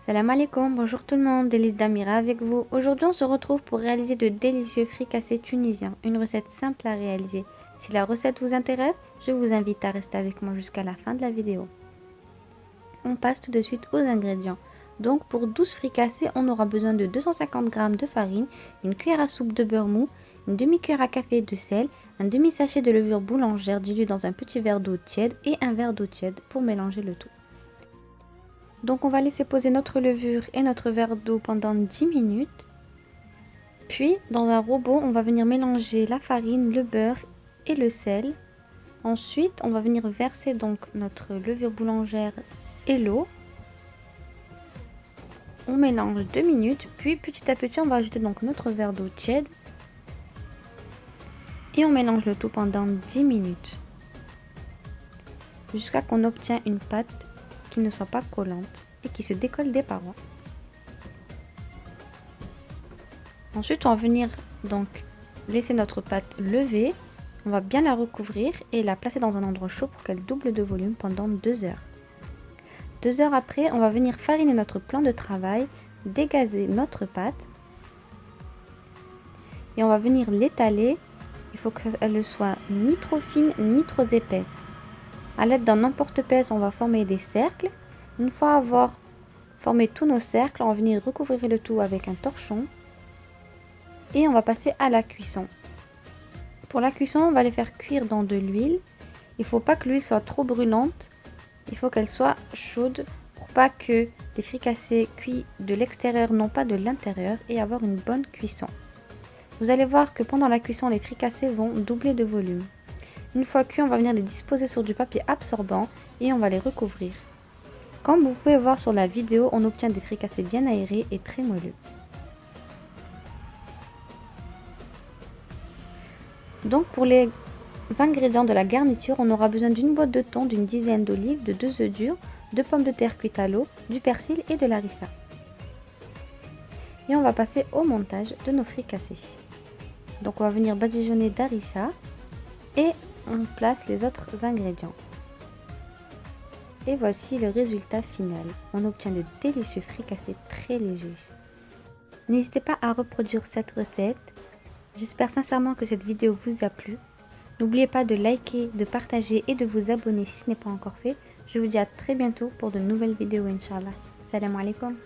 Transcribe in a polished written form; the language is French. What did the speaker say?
Salam alaikum, bonjour tout le monde, Délice d'Amira avec vous. Aujourd'hui on se retrouve pour réaliser de délicieux fricassés tunisiens, une recette simple à réaliser. Si la recette vous intéresse, je vous invite à rester avec moi jusqu'à la fin de la vidéo. On passe tout de suite aux ingrédients. Donc pour 12 fricassés, on aura besoin de 250 g de farine, une cuillère à soupe de beurre mou, une demi-cuillère à café de sel, un demi-sachet de levure boulangère diluée dans un petit verre d'eau tiède et un verre d'eau tiède pour mélanger le tout. Donc on va laisser poser notre levure et notre verre d'eau pendant 10 minutes. Puis dans un robot, on va venir mélanger la farine, le beurre et le sel. Ensuite, on va venir verser donc notre levure boulangère et l'eau. On mélange 2 minutes, puis petit à petit, on va ajouter donc notre verre d'eau tiède. Et on mélange le tout pendant 10 minutes. Jusqu'à qu'on obtient une pâte qui ne soit pas collante et qui se décolle des parois. Ensuite, on va venir donc laisser notre pâte lever. On va bien la recouvrir et la placer dans un endroit chaud pour qu'elle double de volume pendant 2 heures. 2 heures après, on va venir fariner notre plan de travail, dégazer notre pâte et on va venir l'étaler. Il faut qu'elle ne soit ni trop fine ni trop épaisse. À l'aide d'un emporte-pièce, on va former des cercles. Une fois avoir formé tous nos cercles, on va venir recouvrir le tout avec un torchon. Et on va passer à la cuisson. Pour la cuisson, on va les faire cuire dans de l'huile. Il ne faut pas que l'huile soit trop brûlante. Il faut qu'elle soit chaude pour pas que les fricassés cuits de l'extérieur n'ont pas de l'intérieur et avoir une bonne cuisson. Vous allez voir que pendant la cuisson, les fricassés vont doubler de volume. Une fois cuits, on va venir les disposer sur du papier absorbant et on va les recouvrir. Comme vous pouvez voir sur la vidéo, on obtient des fricassés bien aérés et très moelleux. Donc pour les ingrédients de la garniture, on aura besoin d'une boîte de thon, d'une dizaine d'olives, de 2 œufs durs, 2 pommes de terre cuites à l'eau, du persil et de l'harissa. Et on va passer au montage de nos fricassés. Donc on va venir badigeonner d'harissa et on place les autres ingrédients. Et voici le résultat final. On obtient de délicieux fricassés très légers. N'hésitez pas à reproduire cette recette. J'espère sincèrement que cette vidéo vous a plu. N'oubliez pas de liker, de partager et de vous abonner si ce n'est pas encore fait. Je vous dis à très bientôt pour de nouvelles vidéos, Inch'Allah. Salam alaikum.